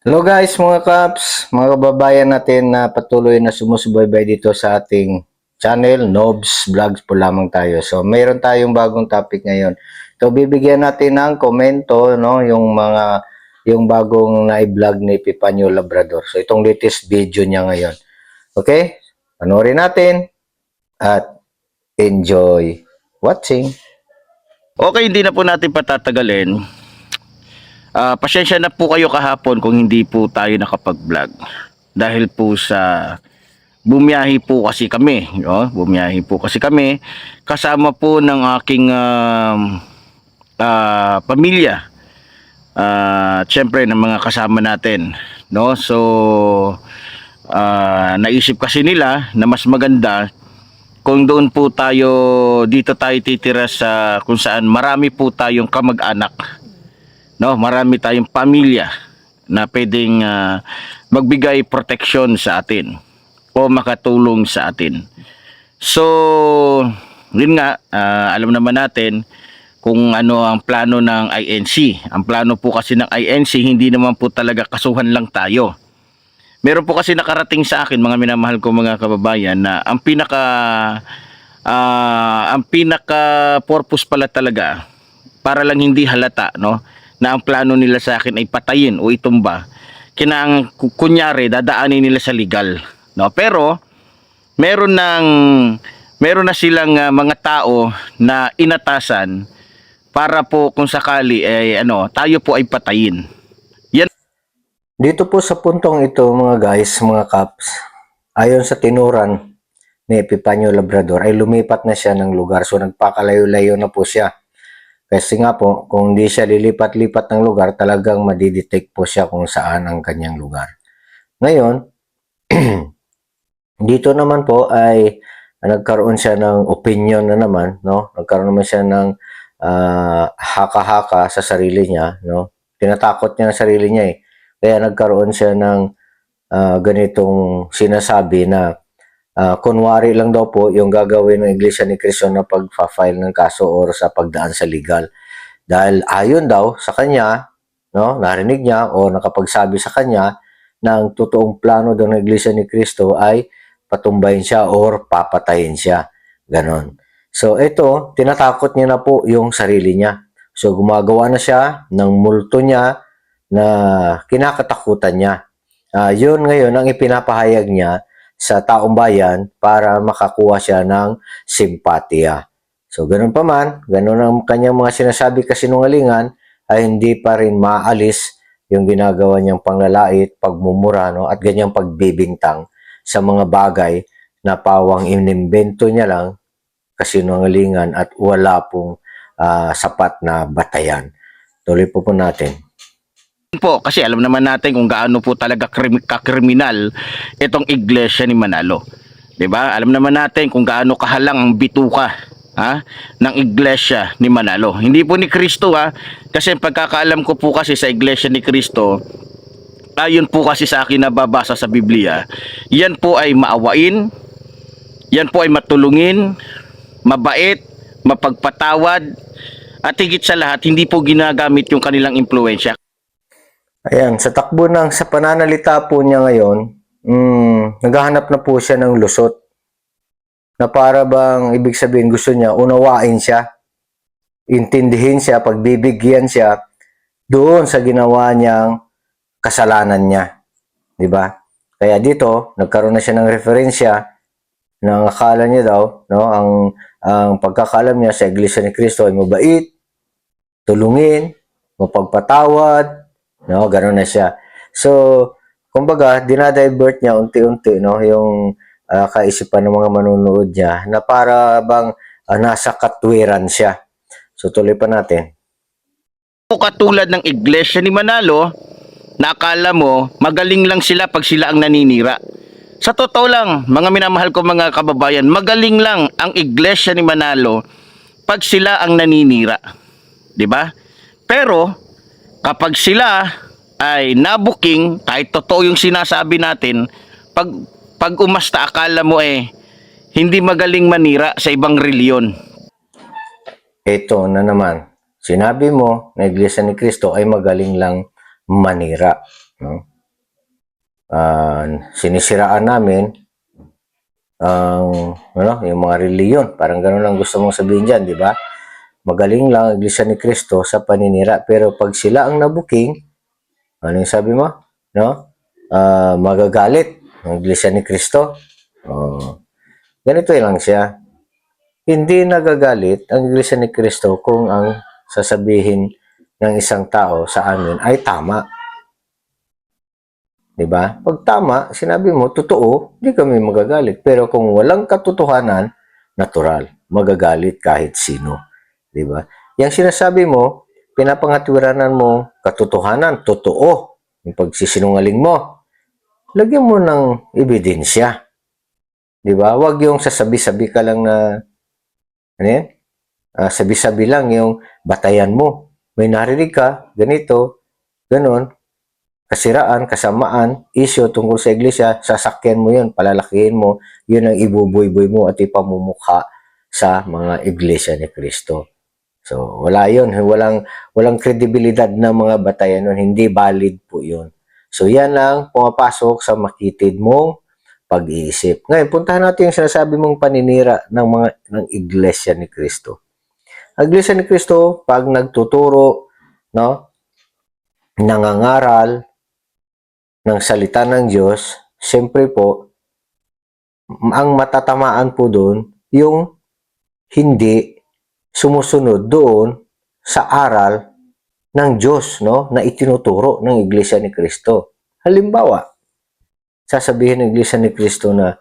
Hello guys, mga kaps, mga kababayan natin na patuloy na sumusubaybay dito sa ating channel, Nobs Vlogs po lamang tayo. So, mayroon tayong bagong topic ngayon. So, bibigyan natin ng komento, no, yung bagong na-vlog ni Epifanio Labrador. So, itong latest video niya ngayon. Okay? Panoorin natin at enjoy watching. Okay, hindi na po natin patatagalin. Pasensya na po kayo kahapon kung hindi po tayo nakapag-vlog. Dahil po sa bumiyahe po kasi kami. No? Bumiyahe po kasi kami kasama po ng aking pamilya. Siyempre ng mga kasama natin. No? So, naisip kasi nila na mas maganda kung doon po tayo, dito tayo titira sa kung saan marami po tayong kamag-anak. No, marami tayong pamilya na pwedeng magbigay proteksyon sa atin o makatulong sa atin. So, yun nga, alam naman natin kung ano ang plano ng INC. Ang plano po kasi ng INC, hindi naman po talaga kasuhan lang tayo. Meron po kasi nakarating sa akin, mga minamahal ko mga kababayan, na ang pinaka purpose pala talaga, para lang hindi halata, no, na ang plano nila sa akin ay patayin o itumba, kunyari dadaanin nila sa legal, no. Pero meron na silang mga tao na inatasan para po kung sakali ay tayo po ay patayin. Yan Dito po sa puntong ito, mga guys, mga kaps, ayon sa tinuran ni Epifanio Labrador ay lumipat na siya ng lugar. So nagpakalayo-layo na po siya. Kasi nga po, kung hindi siya lilipat-lipat ng lugar, talagang madidetect po siya kung saan ang kanyang lugar. Ngayon, dito naman po ay nagkaroon siya ng opinion na naman, no? Nagkaroon naman siya ng haka-haka sa sarili niya, no? Tinatakot niya ang sarili niya eh. Kaya nagkaroon siya ng ganitong sinasabi na kunwari lang daw po yung gagawin ng Iglesia ni Cristo na pag-file ng kaso or sa pagdaan sa legal. Dahil ayon daw sa kanya, no, narinig niya o nakapagsabi sa kanya na ang totoong plano daw ng Iglesia ni Cristo ay patumbayin siya or papatayin siya. Ganon. So ito, tinatakot niya na po yung sarili niya. So gumagawa na siya ng multo niya na kinakatakutan niya. Yun ngayon ang ipinapahayag niya sa taong bayan para makakuha siya ng simpatiya. So, ganun pa man, ganun ang kanyang mga sinasabi kasinungalingan, ay hindi pa rin maalis yung ginagawa niyang panglalait, pagmumura, no, at ganyang pagbibintang sa mga bagay na pawang inimbento niya lang, kasinungalingan at wala pong sapat na batayan. Tuloy po natin. po kasi alam naman natin kung gaano po talaga kakriminal itong iglesia ni Manalo. 'Di ba? Alam naman natin kung gaano kahalang ang bituka ng iglesia ni Manalo. Hindi po ni Kristo kasi pagkakaalam ko po kasi sa iglesia ni Kristo, ayon po kasi sa akin nababasa sa Biblia, yan po ay maawain, yan po ay matulungin, mabait, mapagpatawad, at higit sa lahat hindi po ginagamit yung kanilang impluensya. Ayan, sa takbo sa pananalita po niya ngayon, naghahanap na po siya ng lusot. Na para bang ibig sabihin gusto niya, unawain siya, intindihin siya, pagbibigyan siya doon sa ginawa niyang kasalanan niya. Di ba? Kaya dito, nagkaroon na siya ng referensya na akala niya daw, no, ang pagkakalam niya sa Iglesia ni Cristo ay mabait, tulungin, mapagpatawad, no, gano'n na siya. So, kumbaga, dinadivert niya unti-unti, no, yung kaisipan ng mga manunood niya na para bang nasa katwiran siya. So, tuloy pa natin. Katulad ng iglesia ni Manalo, na akala mo magaling lang sila pag sila ang naninira. Sa totoo lang, mga minamahal ko mga kababayan, magaling lang ang iglesia ni Manalo pag sila ang naninira. 'Di ba? Pero kapag sila ay nabuking, kahit totoo yung sinasabi natin, pag umasta akala mo hindi magaling manira sa ibang reliyon. Ito na naman. Sinabi mo na Iglesia ni Cristo ay magaling lang manira. No? sinisiraan namin ang yung mga reliyon. Parang gano'n lang gusto mong sabihin diyan, di ba? Magaling lang ang Iglesia ni Cristo sa paninira, pero pag sila ang nabuking, ano yung sabi mo? No? Magagalit ang Iglesia ni Cristo. Ganito lang siya. Hindi nagagalit ang Iglesia ni Cristo kung ang sasabihin ng isang tao sa amin ay tama. 'Di ba? Pag tama, sinabi mo totoo, hindi kami magagalit. Pero kung walang katotohanan, natural, magagalit kahit sino, 'di ba? Yang sinasabi mo, pinapangatwiranan mo katotohanan, totoo. Yung pagsisinungaling mo, lagyan mo ng ebidensya, 'di ba? Huwag yung sasabi-sabi ka lang na ano yan? Sabi-sabi lang yung batayan mo. May narinig ka, ganito, ganon, kasiraan, kasamaan, issue tungkol sa iglesia, sasakyan mo yun, palalakihin mo, yun ang ibuboy-boy mo at ipamumukha sa mga iglesia ni Cristo. So, wala yun. Walang kredibilidad ng mga batayan nun. Hindi valid po yun. So, yan lang pumapasok sa makitid mong pag-iisip. Ngayon, puntahan natin yung sinasabi mong paninira ng iglesia ni Cristo. Ang iglesia ni Cristo, pag nagtuturo, no, nangangaral ng salita ng Diyos, siyempre po, ang matatamaan po doon, yung hindi sumusunod doon sa aral ng Diyos, no, na itinuturo ng iglesia ni Cristo. Halimbawa, sasabihin ng iglesia ni Cristo na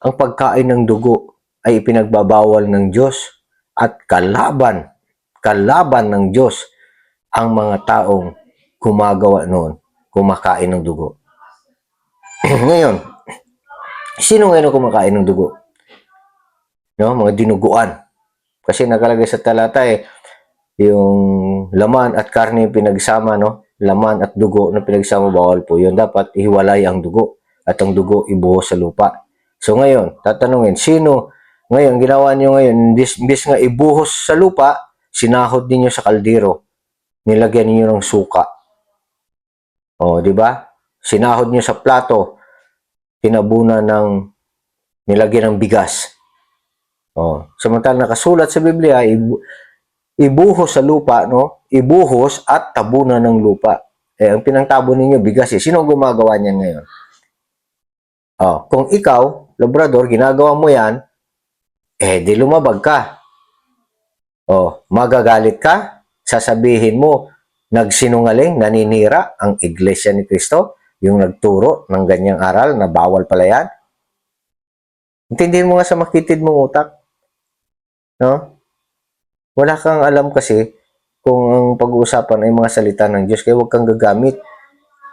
ang pagkain ng dugo ay ipinagbabawal ng Diyos at kalaban ng Diyos ang mga taong gumagawa noon, kumakain ng dugo. Ngayon, sino ngayon kumakain ng dugo? No, mga dinuguan. Kasi nakalagay sa talata yung laman at karne pinagsama, no? Laman at dugo na pinagsama, bawal po yun. Dapat ihiwalay ang dugo at ang dugo ibuhos sa lupa. So ngayon, tatanungin, sino ngayon, ginawa niyo ngayon, imbis nga ibuhos sa lupa, sinahod niyo sa kaldero. Nilagyan niyo ng suka. O, di ba? Sinahod niyo sa plato, tinabunan nilagyan ng bigas. O, samantala nakasulat sa Biblia, ibuhos sa lupa, no? Ibuhos at tabunan ng lupa. Ang pinangtabon ninyo, bigas eh. Sino gumagawa niyan ngayon? O, kung ikaw, labrador, ginagawa mo yan, di lumabag ka. O, magagalit ka, sasabihin mo, nagsinungaling, naninira ang iglesia ni Cristo, yung nagturo ng ganyang aral na bawal pala yan. Intindihin mo nga sa makitid mong utak. No? Wala kang alam kasi kung ang pag-uusapan ay mga salita ng Diyos, kaya huwag kang gagamit.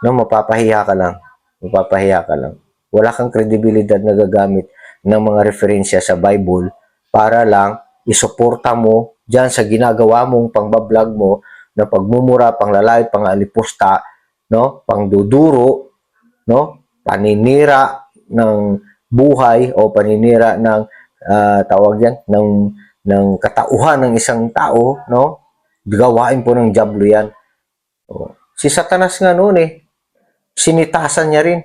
No? Mapapahiya ka lang. Mapapahiya ka lang. Wala kang kredibilidad na gagamit ng mga referensya sa Bible para lang isuporta mo dyan sa ginagawa mong pangbablog mo na pagmumura, panglalait, pangalipusta, no? Pangduduro, no? Paninira ng buhay o paninira ng tawag yan ng katauhan ng isang tao, no? Gawain po ng diablo yan. Si Satanas nga noon sinitasan niya rin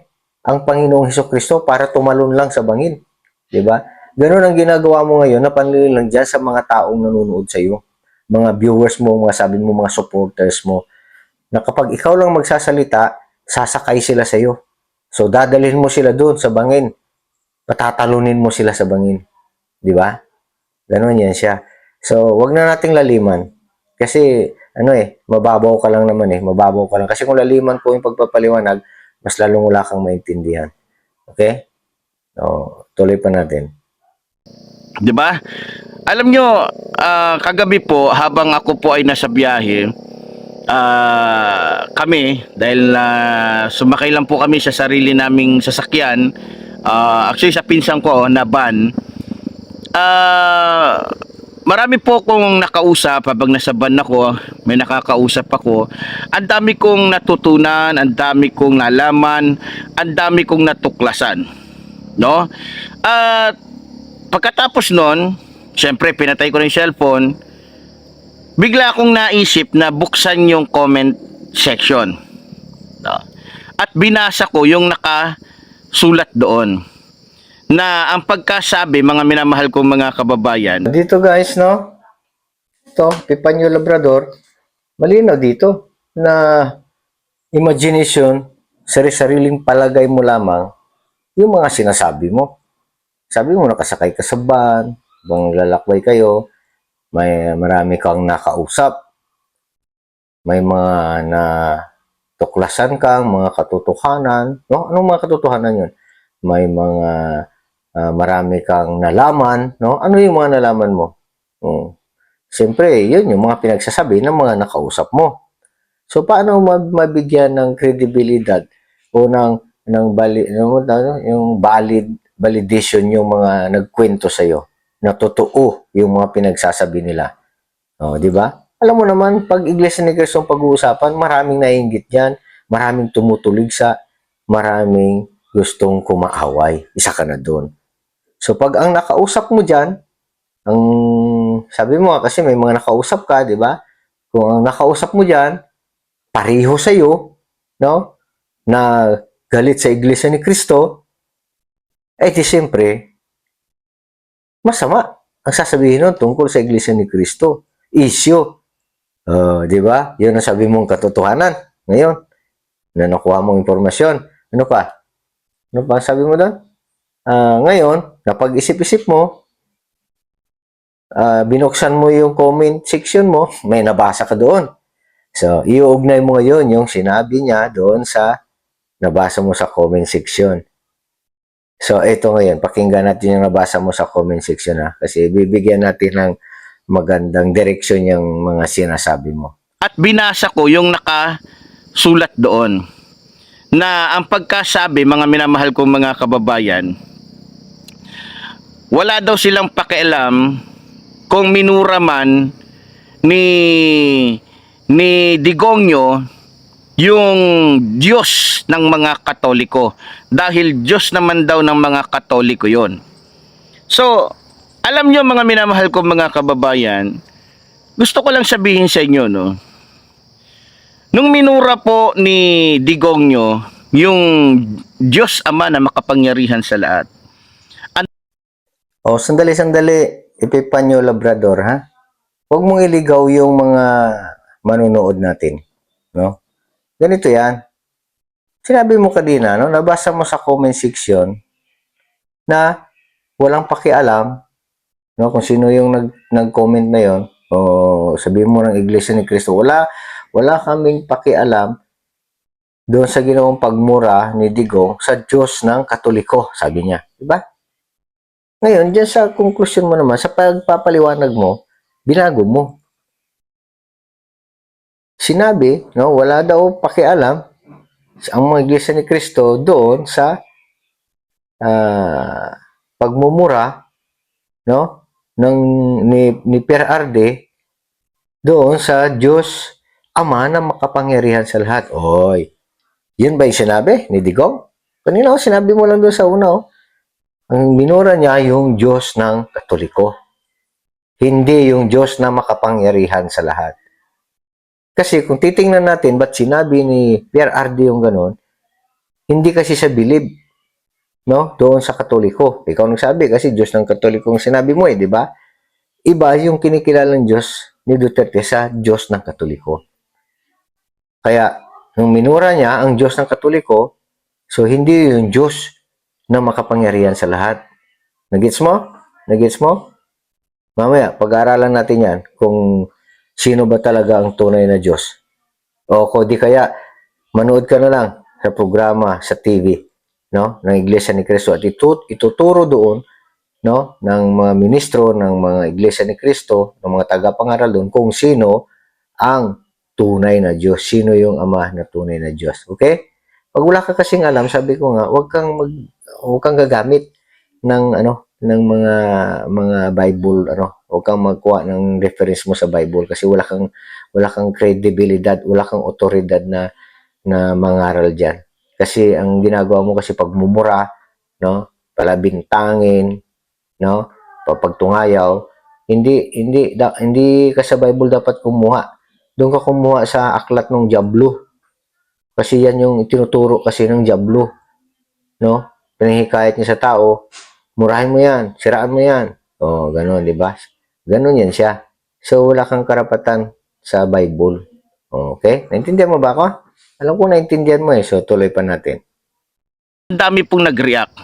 ang Panginoong Hesukristo para tumalon lang sa bangin. 'Di ba? Ganun ang ginagawa mo ngayon na panlilin lang dyan sa mga taong nanonood sa iyo. Mga viewers mo, mga sabi mo, mga supporters mo. Na kapag ikaw lang magsasalita, sasakay sila sa iyo. So, dadalhin mo sila doon sa bangin. Patatalunin mo sila sa bangin. 'Di ba? Ganun yan siya. So, wag na nating laliman. Kasi, mababaw ka lang naman Mababaw ka lang. Kasi kung laliman po yung pagpapaliwanag, mas lalong wala kang maintindihan. Okay? So, tuloy pa natin. 'Di ba? Alam nyo, kagabi po habang ako po ay nasa biyahe, kami dahil sumakay lang po kami sa sarili naming sasakyan, actually sa pinsan ko na van, marami po akong nakausap habang nasa van ako, may nakakausap ako. Ang dami kong natutunan, ang dami kong nalaman, ang dami kong natuklasan, no? At pagkatapos nun, syempre pinatay ko na yung cellphone, bigla akong naisip na buksan yung comment section, no? At binasa ko yung nakasulat doon na ang pagkasabi, mga minamahal kong mga kababayan, Dito guys, no? Ito, Epifanio Labrador, malinaw dito na imagination, sariling palagay mo lamang yung mga sinasabi mo. Sabi mo, nakasakay ka sa van, bang lalakbay kayo, marami kang nakausap, may mga na tuklasan kang mga katotohanan, no? Anong mga katotohanan yun? May mga marami kang nalaman, no? Ano yung mga nalaman mo? Siyempre, yun yung mga pinagsasabi ng mga nakausap mo. So, paano mabigyan ng kredibilidad o yung validation yung mga nagkwento sa iyo na totoo yung mga pinagsasabi nila? Oh, di ba? Alam mo naman, pag Iglesia ni Cristo ang pag-uusapan, maraming naiinggit diyan, maraming tumutulig sa, maraming gustong kumaaway. Isa ka na doon. So, pag ang nakausap mo diyan, ang sabi mo kasi may mga nakausap ka, di ba? Kung ang nakausap mo diyan, pareho sa iyo, no? Na galit sa Iglesia ni Cristo, eh di siyempre, masama ang sasabihin nun tungkol sa Iglesia ni Cristo. Issue. Di ba? Yun ang sabi mong katotohanan. Ngayon, na nakuha mong impormasyon. Ano pa? Ano pa ang sabi mo doon? Ngayon, napag-isip-isip mo, binuksan mo yung comment section mo, may nabasa ka doon. So, iuugnay mo ngayon yung sinabi niya doon sa nabasa mo sa comment section. So, ito ngayon, pakinggan natin yung nabasa mo sa comment section ha. Kasi bibigyan natin ng magandang direksyon yung mga sinasabi mo. at binasa ko yung nakasulat doon na ang pagkasabi, mga minamahal kong mga kababayan, wala daw silang pakialam kung minura man ni Digongyo yung Diyos ng mga Katoliko, dahil Diyos naman daw ng mga Katoliko yon. So, alam nyo mga minamahal kong mga kababayan, gusto ko lang sabihin sa inyo, no, nung minura po ni Digongyo yung Diyos Ama na makapangyarihan sa lahat, Sandali. Epifanio Labrador, ha? Huwag mong iligaw yung mga manunood natin. No? Ganito yan. Sinabi mo kanina, no? Nabasa mo sa comment section na walang pakialam, no? Kung sino yung nag-comment na yon, o sabihin mo ng Iglesia ni Cristo, wala kaming pakialam doon sa ginawang pagmura ni Digong sa Diyos ng Katoliko, sabi niya. Diba? Ngayon, dyan sa conclusion mo naman, sa pagpapaliwanag mo, binago mo. Sinabi, no, wala daw pakialam ang mga Iglesia ni Cristo doon sa pagmumura, no, ni Pierre Arde doon sa Diyos Ama na makapangyarihan sa lahat. Oy, yun ba yung sinabi ni Digong? Kanina sinabi mo lang doon sa una, ang minura niya yung Diyos ng Katoliko. Hindi yung Diyos na makapangyarihan sa lahat. Kasi kung titingnan natin, ba't sinabi ni Pierre Arde yung ganon, hindi kasi sa bilib, no? Doon sa Katoliko. Ikaw nagsabi kasi Diyos ng Katoliko ang sinabi mo di ba? Iba yung kinikilalang Diyos ni Duterte sa Diyos ng Katoliko. Kaya, nung minura niya ang Diyos ng Katoliko, so hindi yung Diyos na makapangyarihan sa lahat. Nagets mo? Nagets mo? Mamaya, pag-aaralan natin yan kung sino ba talaga ang tunay na Diyos. O kung di kaya, manood ka na lang sa programa sa TV, no, ng Iglesia ni Cristo at ituturo doon, no, ng mga ministro ng mga Iglesia ni Cristo, ng mga tagapangaral doon kung sino ang tunay na Diyos, sino yung Ama na tunay na Diyos. Okay? Pag wala ka kasing alam, sabi ko nga, huwag kang gagamit ng ng mga Bible, huwag kang magkuha ng reference mo sa Bible kasi wala kang kredibilidad, wala kang otoridad na mangaral diyan. Kasi ang ginagawa mo kasi pagmumura, no, palabintangin, no, pagtungayaw, hindi ka sa Bible dapat kumuha. Doon ka kumuha sa aklat ng Diablo. Kasi yan yung tinuturo kasi ng Diablo, no? Pinahikayat niya sa tao, murahin mo yan, siraan mo yan. O, gano'n, di ba? Gano'n yan siya. So, wala kang karapatan sa Bible. Okay? Naintindihan mo ba ako? Alam ko naintindihan mo eh. So, tuloy pa natin. Ang dami pong nag-react.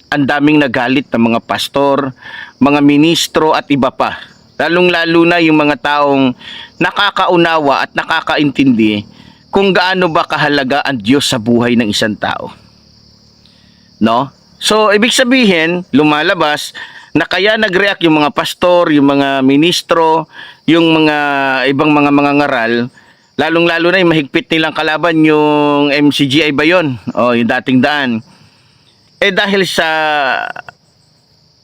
Ang daming nagalit ng mga pastor, mga ministro at iba pa. Lalong-lalo na yung mga taong nakakaunawa at nakakaintindi kung gaano ba kahalaga ang Diyos sa buhay ng isang tao. No? So, ibig sabihin, lumalabas na kaya nag-react yung mga pastor, yung mga ministro, yung mga ibang mga ngaral, lalong-lalo na yung mahigpit nilang kalaban yung MCGI ba yun? O, yung dating daan. Dahil sa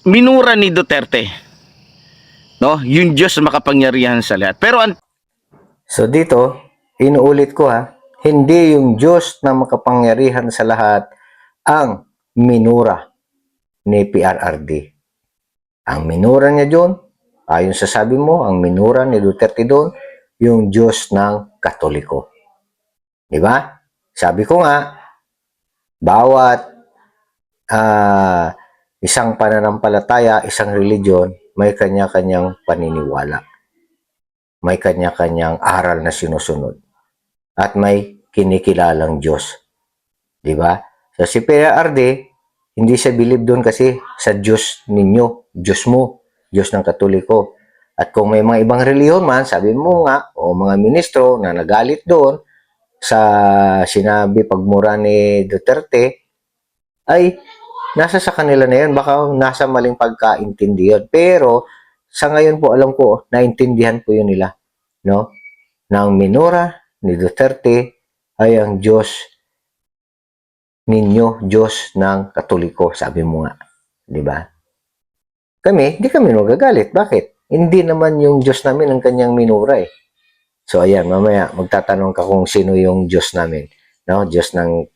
minura ni Duterte, no? Yung Diyos na makapangyarihan sa lahat. Pero So, dito, inuulit ko ha, hindi yung Diyos na makapangyarihan sa lahat ang minura ni PRRD. Ang minura niya doon, ayon sa sabi mo, ang minura ni Duterte doon, yung Diyos ng Katoliko. Di ba? Sabi ko nga, bawat isang pananampalataya, isang religion, may kanya-kanyang paniniwala. May kanya-kanyang aral na sinusunod. At may kinikilalang Diyos. Di ba? So si PRRD, hindi siya believe doon kasi sa Diyos ninyo, Diyos mo, Diyos ng Katoliko. At kung may mga ibang reliyon man, sabi mo nga, o mga ministro na nagalit doon sa sinabi pagmura ni Duterte, ay nasa sa kanila na yun. Baka nasa maling pagkaintindi yun. Pero sa ngayon po, alam ko, naintindihan po yun nila. No? Na ang minura ni Duterte ay ang Diyos ninyo, Diyos ng Katoliko, sabi mo nga. Di ba? Kami, di kami magagalit. Bakit? Hindi naman yung Diyos namin ang kanyang minura eh. So ayan, mamaya magtatanong ka kung sino yung Diyos namin. No? Diyos ng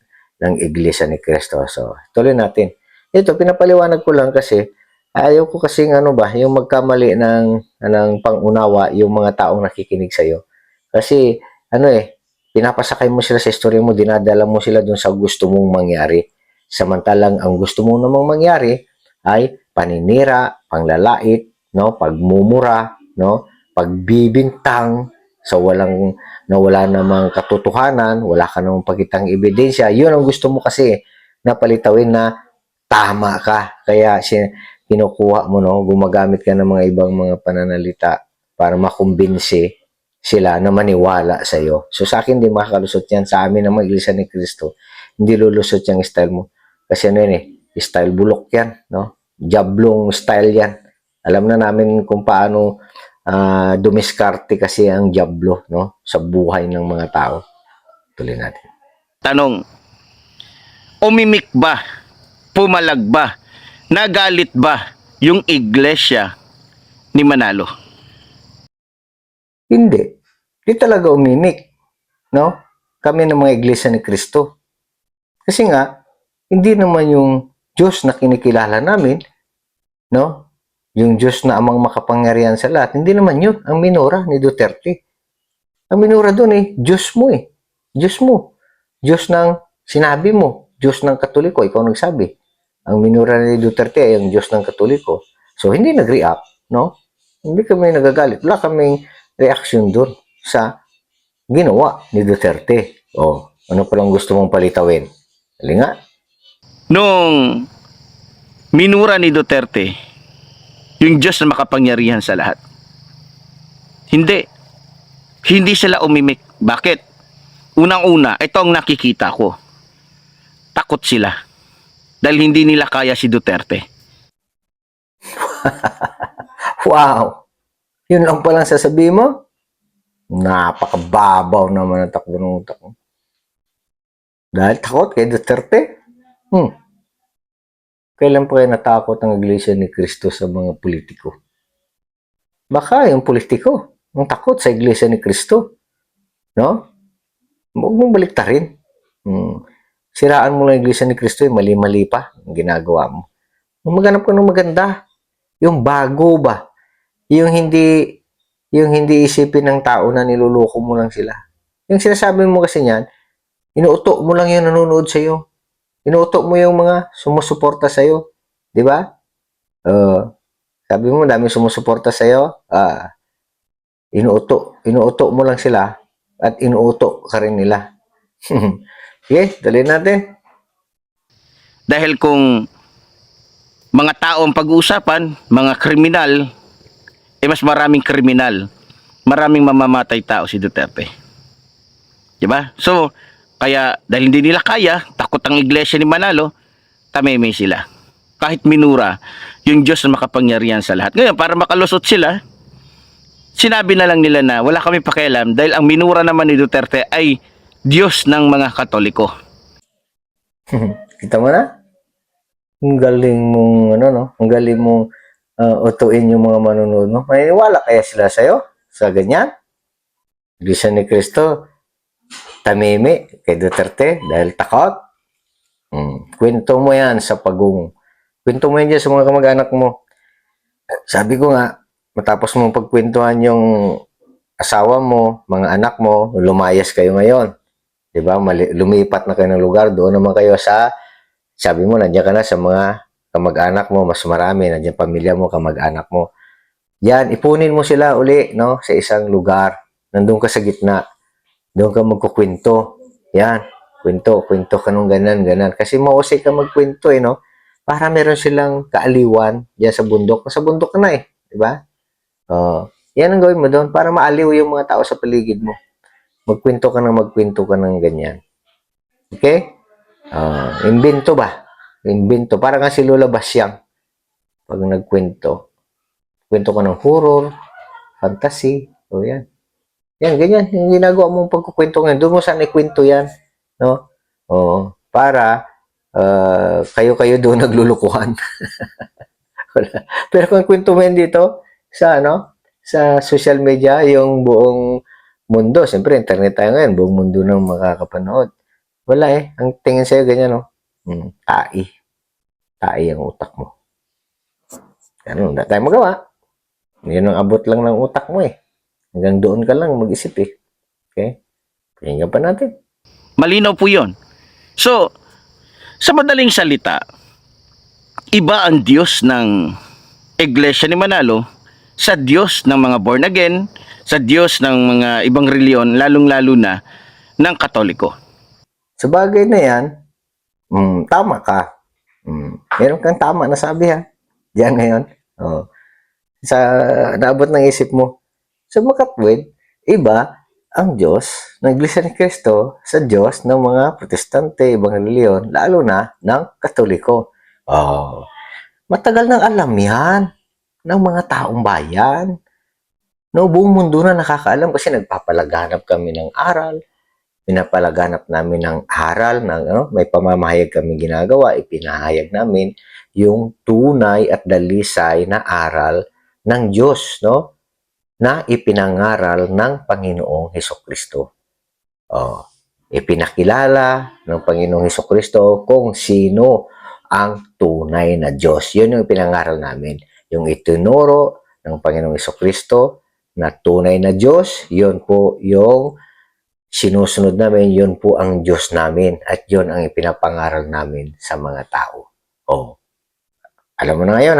Iglesia ni Cristo. So, tuloy natin. Ito, pinapaliwanag ko lang kasi ayaw ko kasing ano ba, yung magkamali ng pangunawa yung mga taong nakikinig sa'yo. Kasi, ano eh, pinapasakay mo sila sa istorya mo, dinadala mo sila dun sa gusto mong mangyari. Samantalang ang gusto mo namang mangyari ay paninira, panglalait, no, pagmumura, no, pagbibintang sa walang na wala namang katotohanan, wala ka namang pakitang ebidensya. 'Yun ang gusto mo kasi na palitawin na tama ka. Kaya kinukuha mo no, gumagamit ka ng mga ibang mga pananalita para makumbinsi sila na maniwala sa iyo. So sa akin, hindi makakalusot yan. Sa amin ng mga Iglesia ni Cristo, hindi lulusot yung style mo. Kasi ano yun eh, style bulok yan. No? Jablong style yan. Alam na namin kung paano dumiskarte kasi ang Diablo no? Sa buhay ng mga tao. Tuloy natin. tanong, umimik ba, pumalag ba, nagalit ba yung iglesia ni Manalo? Hindi. Hindi talaga umimik. No? Kami ng mga Iglesia ni Cristo. Kasi nga, hindi naman yung Diyos na kinikilala namin, no? Yung Diyos na amang makapangyarihan sa lahat, hindi naman yun ang minura ni Duterte. Ang minura doon eh, Diyos mo eh. Diyos mo. Diyos ng sinabi mo. Diyos ng Katoliko, ikaw nagsabi. Ang minura ni Duterte ay ang Diyos ng Katoliko. So, hindi nag-react, no? Hindi kami nagagalit. Wala kaming reaction doon sa ginawa ni Duterte. O, ano palang gusto mong palitawin? Dali nga. Nung minura ni Duterte, yung Diyos na makapangyarihan sa lahat. Hindi. Hindi sila umimik. Bakit? Unang-una, ito ang nakikita ko. Takot sila. Dahil hindi nila kaya si Duterte. Wow! Yun lang palang sasabihin mo? Napakababaw naman ang takbo ng utak mo. Dahil takot kay Duterte? Kailan pa kayo natakot ang Iglesia ni Cristo sa mga politiko? Baka yung politiko ang takot sa Iglesia ni Cristo. No? Huwag mong baliktarin. Siraan mo lang yung Iglesia ni Cristo, yung mali-mali pa ang ginagawa mo. Maghanap ka ng maganda. Yung bago ba? Yung hindi isipin ng tao na niluloko mo lang sila. Yung sinasabi mo kasi niyan, Inuuto mo lang yung nanonood sa'yo. Inuuto mo yung mga sumusuporta sa'yo. Di ba? Uh, Sabi mo, dami sumusuporta sa'yo. Inuuto mo lang sila at inuuto ka rin nila. Sige, tuloy natin. Dahil kung mga tao ang pag-uusapan, mga kriminal, mas maraming kriminal, maraming mamamatay tao si Duterte. Diba? So, kaya dahil hindi nila kaya, takot ang iglesia ni Manalo, tameme sila. Kahit minura, yung Diyos na makapangyarihan sa lahat. Ngayon, para makalusot sila, sinabi na lang nila na wala kami pakialam dahil ang minura naman ni Duterte ay Diyos ng mga Katoliko. Kita mo na? Ang galing mong, ang galing mong utuin yung mga manonood mo. Maniniwala kaya sila sa'yo? Sa ganyan? Iglesia ni Cristo, tamimi kay Duterte dahil takot. Kwento mo yan sa pagong. Kwento mo yan dyan sa mga kamag-anak mo. Sabi ko nga, matapos mong pagkwentuhan yung asawa mo, mga anak mo, lumayas kayo ngayon. Diba? Lumipat na kayo ng lugar. Doon naman kayo sa, sabi mo, nandiyan ka na sa mga kamag-anak mo, mas marami, nandiyan pamilya mo, kamag-anak mo. Yan, ipunin mo sila uli, no? Sa isang lugar. Nandun ka sa gitna. Doon ka magkukwento. Yan, kwento ka nung ganan. Kasi mausay ka magkwento, no? Para meron silang kaaliwan diyan sa bundok. Sa bundok ka na di ba? Yan ang gawin mo doon para maaliw yung mga tao sa paligid mo. Magkwento ka ng ganyan. Okay? Imbento ba? Imbento. Para nga si Lola Basyang. Pag nagkwento. Kwento ka ng horror, fantasy. O yan. Yan, ganyan. Yung ginagawa mong pagkukwento ngayon. Doon mo saan ikwento yan. No? Para kayo doon naglulukuhan. Pero kung kwento mo yan dito sa sa social media, yung buong mundo, siyempre internet tayo ngayon, buong mundo nang makakapanood. Wala ang tingin sa'yo ganyan tai ang utak mo. Ano, wala tayong magawa. Yun ang abot lang ng utak mo hanggang doon ka lang mag-isip okay? Pakinggan pa natin. Malinaw po yun. So, sa madaling salita, iba ang Diyos ng Iglesia ni Manalo sa Diyos ng mga born again, sa Diyos ng mga ibang reliyon, lalong-lalo na ng Katoliko. Sa bagay na yan, tama ka. Meron kang tama na sabi Diyan ngayon. Sa naabot ng isip mo. Sa makatwid, iba ang Diyos ng Iglesia ni Cristo sa Diyos ng mga Protestante, ibang reliyon, lalo na ng Katoliko. Matagal nang alam yan ng mga taong bayan. No, buong mundo na nakakaalam kasi nagpapalaganap kami ng aral. Pinapalaganap namin ng aral, may pamamahayag kami ginagawa, ipinahayag namin yung tunay at dalisay na aral ng Diyos, na ipinangaral ng Panginoong Hesukristo. Ipinakilala ng Panginoong Hesukristo kung sino ang tunay na Diyos. Yun yung pinangaral namin. Yung itinuro ng Panginoong Hesukristo na tunay na Diyos, yun po yung sinusunod namin, yun po ang Diyos namin at yun ang ipinapangaral namin sa mga tao. Alam mo na ngayon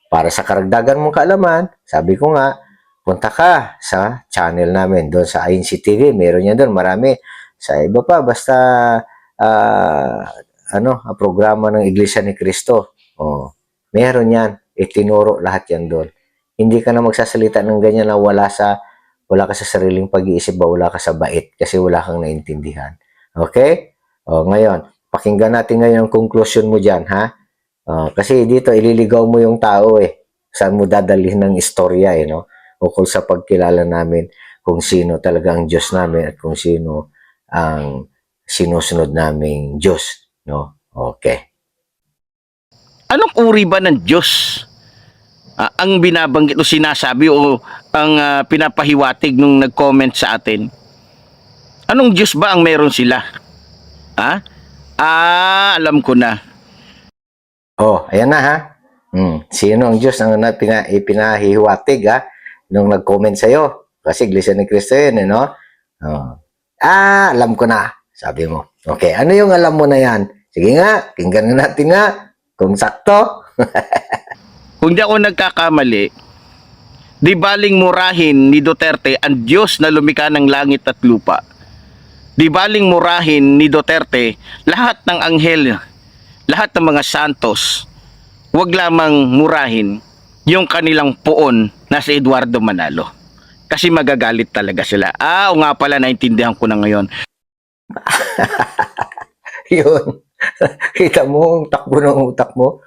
para sa karagdagan mong kaalaman, sabi ko nga, punta ka sa channel namin doon sa INC-TV, meron yan doon, marami. Sa iba pa, basta programa ng Iglesia ni Cristo. Meron yan, itinuro lahat yan doon. Hindi ka na magsasalita ng ganyan na wala ka sa sariling pag-iisip ba, wala ka sa bait kasi wala kang naintindihan. Okay? Ngayon, pakinggan natin ngayon ang conclusion mo dyan, kasi dito, ililigaw mo yung tao Saan mo dadalhin ng istorya ukol sa pagkilala namin kung sino talaga ang Diyos namin at kung sino ang sinusunod naming Diyos. Okay. Anong uri ba ng Diyos ang binabanggit o sinasabi o ang pinapahiwatig nung nag-comment sa atin? Anong Diyos ba ang meron sila? Alam ko na. Ayan na Sino ang Diyos ang ipinahiwatig nung nag-comment sa'yo? Kasi Iglesia ni Cristo yun, alam ko na. Sabi mo. Okay, ano yung alam mo na yan? Sige nga, tingnan natin nga kung sakto. Kung di ako nagkakamali, di baling murahin ni Duterte ang Diyos na lumikha ng langit at lupa. Di baling murahin ni Duterte lahat ng anghel, lahat ng mga santos. Huwag lamang murahin yung kanilang puon na si Eduardo Manalo. Kasi magagalit talaga sila. O nga pala, naintindihan ko na ngayon. Yun. Kita mo ang takbo ng utak mo.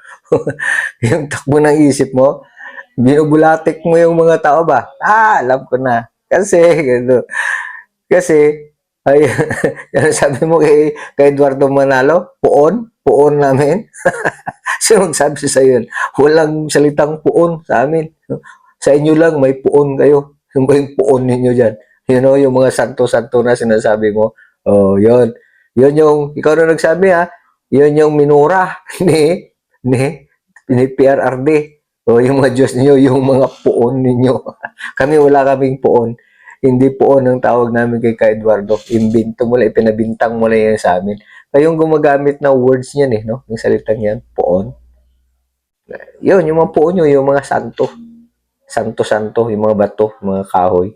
Yung takbo ng isip mo. Binubulatik mo yung mga tao ba? Alam ko na. Kasi, gano. Kasi, ay, ano sabi mo kay Eduardo Manalo? Puon? Puon namin? Sino magsabi sa yun? Walang salitang puon sa amin. Sa inyo lang, may puon kayo. Yung ba yung puon ninyo dyan? You know, yung mga santo-santo na sinasabi mo. Oh, yun. Yun yung, ikaw na nagsabi ha, yun yung minura ni PRRD. O yung mga Diyos ninyo, yung mga puon ninyo. Kami wala kaming puon. Hindi poon ang tawag namin kay Eduardo. Imbento mo lang, ipinabintang mo lang yan sa amin. Kayong gumagamit na words niyan no? Yung salitang yan, poon. Yun, yung mga poon nyo, yung mga santo. Santo-santo, yung mga bato, mga kahoy.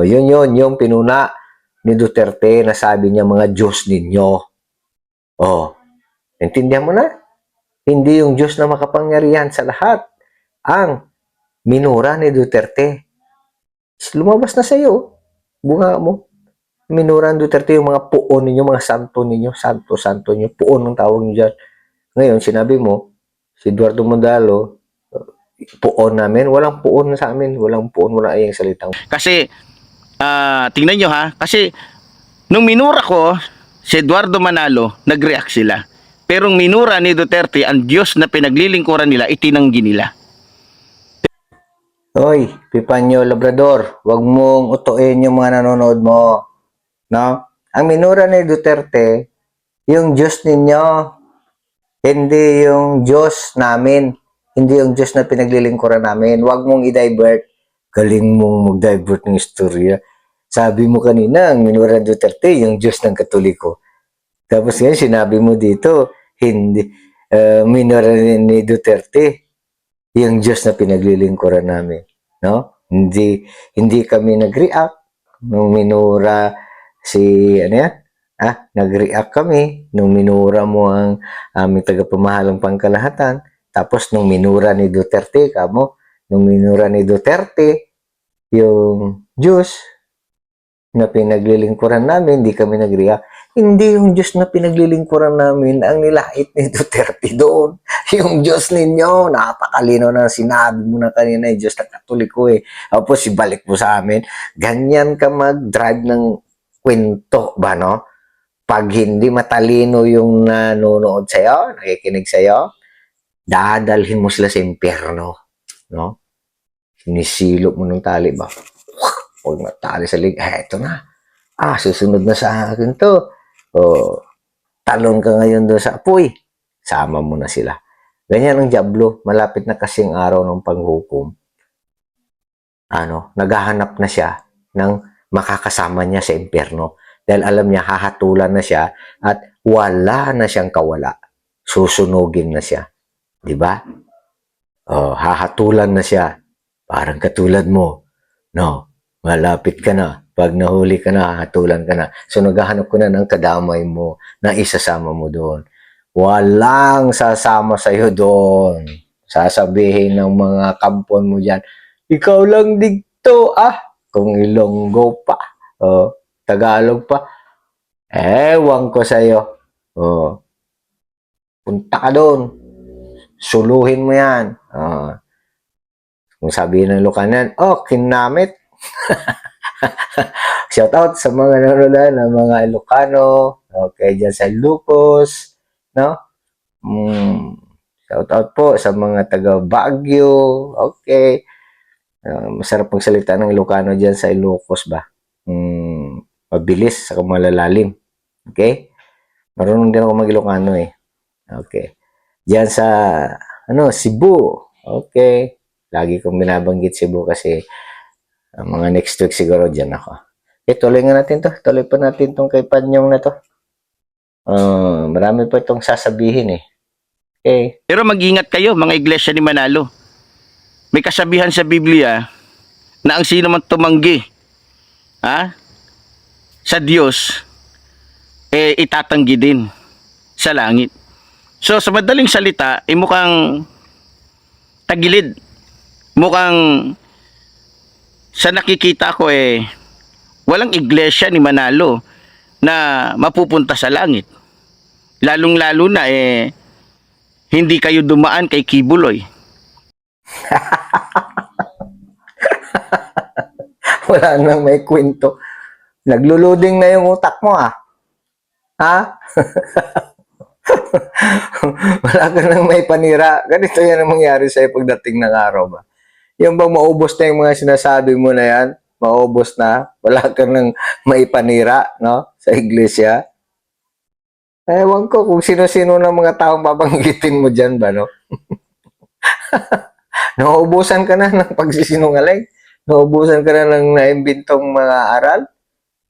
Yun, yung pinuna ni Duterte na sabi niya mga Diyos ninyo. Intindihan mo na? Hindi yung Diyos na makapangyarihan sa lahat. Ang minura ni Duterte. Lumabas na sa iyo. Bunga mo. Minura ni Duterte yung mga puon ninyo, mga santo ninyo, santo-santo ninyo. Puon ang tawag niyo dyan. Ngayon, sinabi mo, si Eduardo Mondalo, puon namin. Walang puon sa amin. Walang puon, wala ayang salitang. Kasi, tingnan nyo ha, kasi nung minura ko, si Eduardo Manalo, nag-react sila. Pero minura ni Duterte, ang Diyos na pinaglilingkuran nila, itinanggi nila. Hoy, Pipanyo Labrador, wag mong utuin yung mga nanonood mo. No? Ang minura ni Duterte, yung Diyos ninyo, hindi yung Diyos namin. Hindi yung Diyos na pinaglilingkuran namin. Wag mong i-divert. Galing mong mag-divert ng istorya. Sabi mo kanina, ang minura ni Duterte, yung Diyos ng Katoliko. Tapos ngayon, sinabi mo dito, hindi, minura ni Duterte, yung Diyos na pinaglilingkuran namin. No? Hindi kami nag-react nung minura nag-react kami nung minura mo ang aming tagapamahalang pangkalahatan. Tapos nung minura ni Duterte, nung minura ni Duterte, yung Diyos na pinaglilingkuran namin, hindi kami nag-react. Hindi yung Diyos na pinaglilingkuran namin ang nilait ni Duterte doon. Yung Diyos ninyo, napakalino na sinabi mo na kanina, yung Diyos na Katoliko Tapos ibalik mo sa amin. Ganyan ka mag-drive ng kwento ba, no? Pag hindi matalino yung nanonood sa'yo, nakikinig sa'yo, dadalhin mo sila sa impyerno. No? Sinisilo mo ng tali ba? Huwag matali sa lig. Eto na. Susunod na sa akin to. Talon ka ngayon doon sa apoy. Sama mo na sila. Ganyan ang Diablo. Malapit na kasing araw ng panghukom. Naghahanap na siya ng makakasama niya sa impyerno. Dahil alam niya, hahatulan na siya at wala na siyang kawala. Susunugin na siya. Diba? Hahatulan na siya. Parang katulad mo. No, malapit ka na. Pag nahuli ka na, hahatulan ka na. So, naghahanap ko na ng kadamay mo na isasama mo doon. Walang sasama sa'yo doon. Sasabihin ng mga kampon mo dyan, ikaw lang dito, kung Ilonggo pa. Tagalog pa. Ewan ko sa'yo. Punta ka doon. Suluhin mo yan. Kung sabihin ng Lucanan, kinamit. Shout out sa mga nanonood ng mga Ilocano. Okay, dyan sa Ilocos. No? Shout out po sa mga taga Baguio. Okay. Masarap magsalita ng Ilocano dyan sa Ilocos ba? Mabilis, saka malalalim. Okay? Marunong din ako mag-Ilocano Okay. Diyan sa Cebu. Okay. Lagi kong binabanggit Cebu kasi mga next week siguro diyan ako. Tuloy nga natin to. Tuloy pa natin tong kay Panyong na to. Marami pa itong sasabihin eh. Okay? Pero mag-ingat kayo, mga iglesia ni Manalo. May kasabihan sa Biblia na ang sino man tumanggi sa Diyos, itatanggi din sa langit. So, sa madaling salita, mukhang tagilid. Mukhang sa nakikita ko walang iglesia ni Manalo na mapupunta sa langit. Lalong-lalo na hindi kayo dumaan kay Kibuloy. Wala nang may kwento. Nagluluding na yung utak mo ah. Ha? Wala ka nang may panira. Ganito yan ang mangyari sa'yo pagdating ng araw ba? Yung bang maubos na yung mga sinasabi mo na yan, maubos na, wala ka nang may panira, no? Sa iglesia. Ewan ko kung sino-sino ng mga taong babanggitin mo dyan ba, no? Nauubusan ka na ng pagsisinungaling. Nauubusan ka na ng naimbintong mga aral.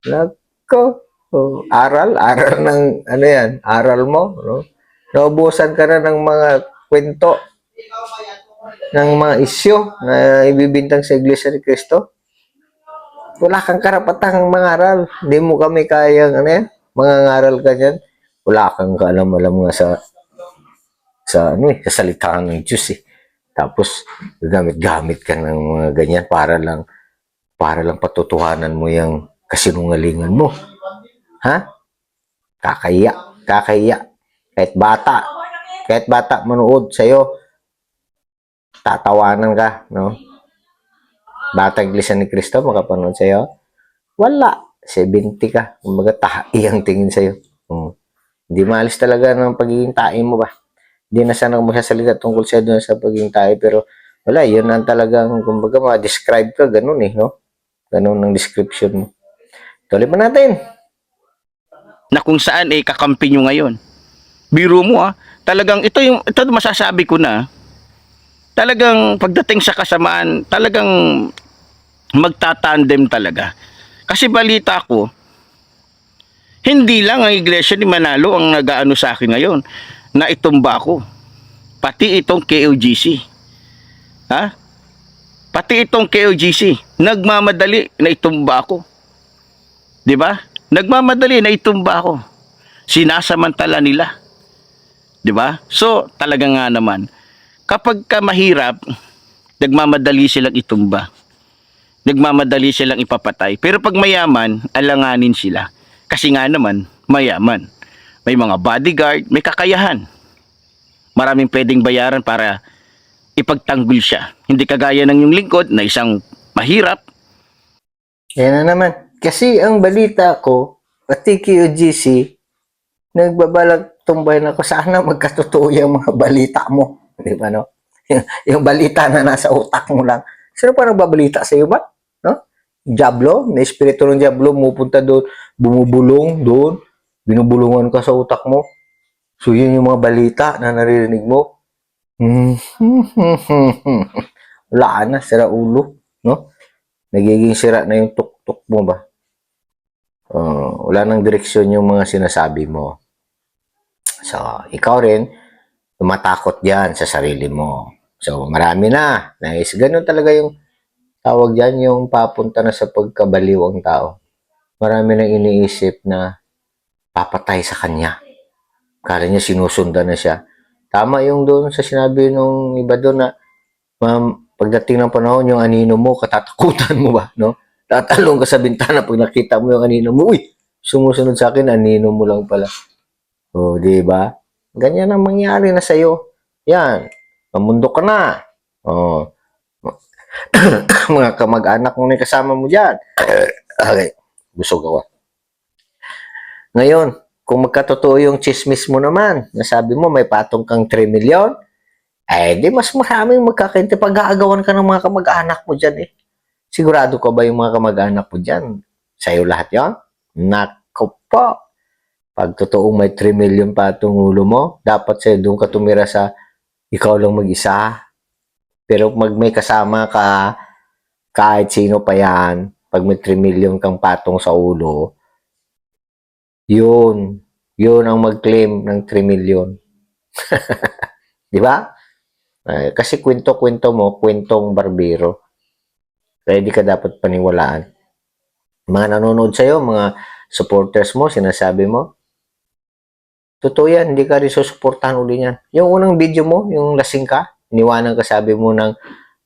Nako. Aral ng, ano yan, aral mo, no? Nauubusan ka na ng mga kwento, ng mga isyo na ibibintang sa Iglesia ni Cristo. Wala kang karapatang mangaral. Hindi mo kami kayang, ano yan, mangangaral ka dyan. Wala kang kaalam-alam nga sa salita ng Diyos eh. Tapos, gamit-gamit ka ng mga ganyan para lang patutuhanan mo yung kasinungalingan mo. Ha? Kakaya. Kahit bata manood sa'yo, tatawanan ka, no? Bata Iglesia ni Cristo, makapanood sa'yo. Wala. 70 ka. Kumbaga, tahi ang tingin sa'yo. Hindi maalis talaga ng pagiging tae mo ba? Hindi na sana masasalita tungkol sa doon sa pagiging tae, pero wala, yun ang talagang, kumbaga, ma-describe ka, ganun eh, no? Ganun ang description mo. Tuloy pa natin. Na kung saan kakampi nyo ngayon. Biro mo talagang ito masasabi ko na, talagang pagdating sa kasamaan, talagang magtatandem talaga. Kasi balita ko, hindi lang ang iglesia ni Manalo ang nag-aano sa akin ngayon, na itumba ako. Pati itong KOGC. Pati itong KOGC, nagmamadali na itumba ako. 'Di ba? Nagmamadali na itumba ako. Sinasamantala nila. 'Di ba? So, talaga nga naman, kapag ka mahirap, nagmamadali silang itumba. Nagmamadali silang ipapatay. Pero pag mayaman, alanganin sila. Kasi nga naman, mayaman. May mga bodyguard, may kakayahan. Maraming pwedeng bayaran para ipagtanggol siya. Hindi kagaya ng yung lingkod na isang mahirap. Yan na naman. Kasi ang balita ko, pati QGC, nagbabalak tumbayin ako, sana magkatotoo yung mga balita mo. Di ba, no? Yung balita na nasa utak mo lang. Sino pa nagbabalita sa iyo ba? No? Diablo, may espiritu ng Diablo, mupunta doon, bumubulong doon, binubulungan ka sa utak mo. So, yun yung mga balita na naririnig mo. Wala na, sira ulo. No? Nagiging sira na yung tuk-tuk mo ba? Wala nang direksyon yung mga sinasabi mo. So, ikaw rin, tumatakot dyan sa sarili mo. So, marami na. Nice. Ganun talaga yung tawag dyan, yung papunta na sa pagkabaliw ang tao. Marami nang iniisip na papatay sa kanya. Kala niya sinusundan na siya. Tama yung doon sa sinabi nung iba doon na, pagdating ng panahon, yung anino mo, katatakutan mo ba, no? Tatalong ka sa bintana pag nakita mo yung anino mo, uy, sumusunod sa akin, anino mo lang pala. O, di ba? Ganyan ang mangyari na sa'yo. Yan. Mamundo ka na. O. Mga kamag-anak mo na kasama mo dyan. Okay. Busog ako. Ngayon, kung magkatotoo yung chismis mo naman, nasabi mo may patong kang 3 million, di mas maraming magkakainti pag-aagawan ka ng mga kamag-anak mo dyan eh. Sigurado ka ba yung mga kamag-anak mo dyan? Sa'yo lahat yan? Nako po. Pag totoong may 3 million pa itong ulo mo, dapat sa'yo doon ka tumira sa ikaw lang mag-isa. Pero pag may kasama ka, kahit sino pa yan, pag may 3 million kang patong sa ulo, yun, yun ang mag-claim ng 3 million. Di ba? Kasi kwento-kwento mo, kwentong barbero. Kaya di ka dapat paniwalaan. Mga nanonood sa'yo, mga supporters mo, sinasabi mo, totoo yan, hindi ka rin susuportahan uli yan. Yung unang video mo, yung lasing ka, iniwanan ka sabi mo ng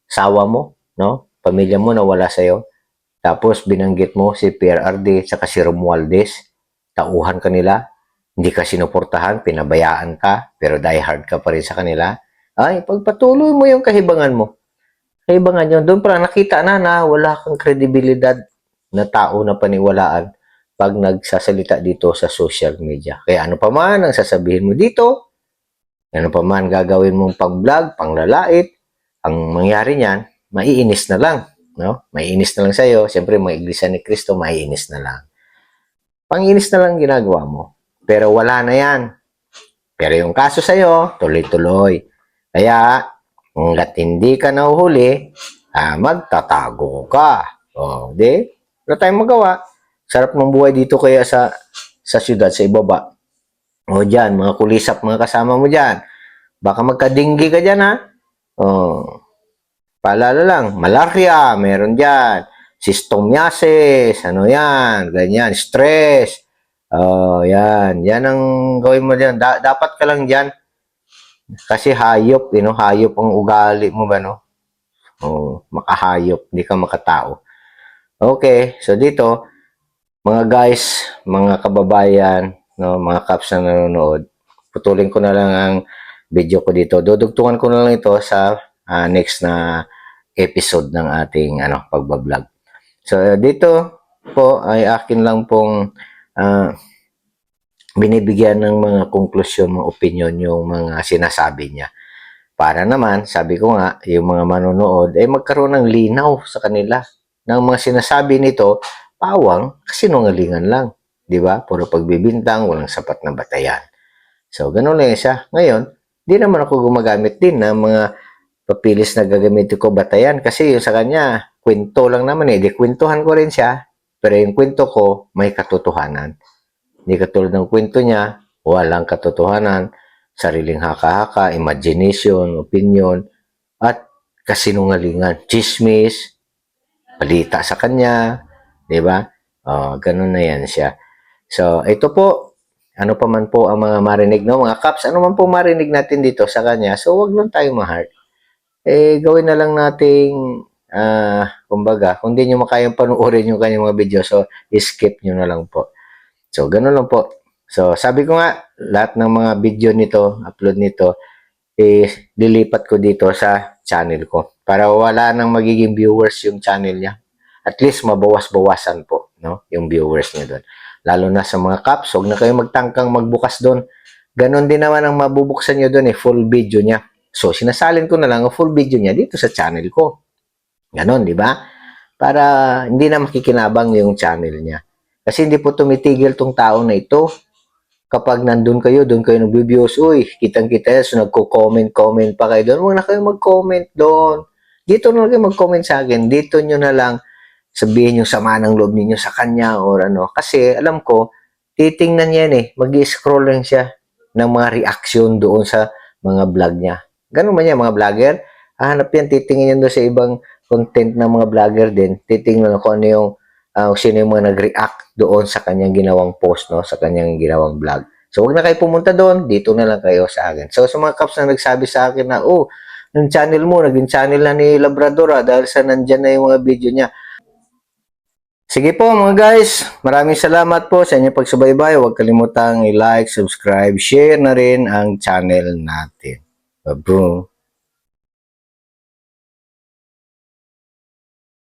sawa mo, no? Pamilya mo na wala sa'yo. Tapos binanggit mo si PRRD saka si Romualdez. Tauhan ka nila. Hindi ka sinuportahan, pinabayaan ka, pero diehard ka pa rin sa kanila. Ay, pagpatuloy mo yung kahibangan mo. Kahibangan yun. Doon pa nakita na wala kang kredibilidad na tao na paniwalaan pag nagsasalita dito sa social media. Kaya ano pa man ang sasabihin mo dito, ano pa man gagawin mong pang-vlog, panglalait, ang mangyari niyan, maiinis na lang. No? Maiinis na lang sa'yo. Siyempre, mga iglesia ni Cristo, maiinis na lang. Panginis na lang ginagawa mo. Pero wala na yan. Pero yung kaso sa'yo, tuloy-tuloy. Kaya, hanggat hindi ka nahuhuli, magtatago ka. O, di? Wala tayong magawa. Sarap ng buhay dito kaya sa syudad, sa ibaba. O dyan, mga kulisap, mga kasama mo dyan. Baka magkadinggi ka dyan, ha? O, paalala lang, malaria, meron dyan. Stomatiasis, ano yan, ganyan, stress. Oh, yan. Yan ang gawin mo dyan. Dapat ka lang dyan. Kasi hayop, hayop ang ugali mo ba, no? Oh, makahayop, hindi ka makatao. Okay, so dito, mga guys, mga kababayan, no, mga kaps na nanonood, putulin ko na lang ang video ko dito. Dudugtungan ko na lang ito sa next na episode ng ating pagbablog. So dito po ay akin lang pong binibigyan ng mga konklusyon, mga opinion yung mga sinasabi niya. Para naman, sabi ko nga, yung mga manonood ay magkaroon ng linaw sa kanila ng mga sinasabi nito, pawang kasinungalingan lang. Di ba? Puro pagbibintang, walang sapat na batayan. So, ganun lang siya. Ngayon, di naman ako gumagamit din ng mga papilis na gagamitin ko batayan kasi yung sa kanya, kwento lang naman eh. Di kwentuhan ko rin siya, pero yung kwento ko may katotohanan. Hindi katulad ng kwento niya, walang katotohanan, sariling haka-haka, imagination, opinion, at kasinungalingan, chismis, balita sa kanya, di ba? Ganun na yan siya. So, ito po, ano pa man po ang mga marinig, no? Mga kaps, ano man po marinig natin dito sa kanya, so wag lang tayo ma-heart. Gawin na lang nating, kumbaga, kung di nyo makayang panuorin yung kanyang mga video, so skip nyo na lang po. So, ganun lang po. So, sabi ko nga, lahat ng mga video nito, upload nito, lilipat ko dito sa channel ko. Para wala nang magiging viewers yung channel niya. At least, mabawas-bawasan po, no? Yung viewers niya doon. Lalo na sa mga caps, huwag na kayo magtangkang magbukas doon. Ganon din naman ang mabubuksan nyo doon, full video niya. So, sinasalin ko na lang ang full video niya dito sa channel ko. Ganon, di ba? Para hindi na makikinabang yung channel niya. Kasi hindi po tumitigil tong tao na ito. Kapag nandun kayo, doon kayo nag-views, uy, kitang-kita yan, so nagko-comment pa kayo doon. Huwag na kayo mag-comment doon. Dito na kayo mag-comment sa akin. Dito nyo na lang sabihin yung sama ng loob ninyo sa kanya or ano. Kasi alam ko, titingnan yan mag-i-scroll lang siya ng mga reaction doon sa mga vlog niya. Ganun man yan, mga vlogger. Hanap yan, titingin yan doon sa ibang content ng mga vlogger din. Titingnan ko ano yung sino yung mga nag-react doon sa kanyang ginawang post, no? Sa kanyang ginawang vlog. So, huwag na kayo pumunta doon. Dito na lang kayo sa akin. So, sa mga kaps na nagsabi sa akin na, yung channel mo, naging channel na ni Labrador, dahil sa nandyan na yung mga video niya. Sige po, mga guys. Maraming salamat po sa inyong pagsubaybay. Huwag kalimutang i-like, subscribe, share na rin ang channel natin. Boom.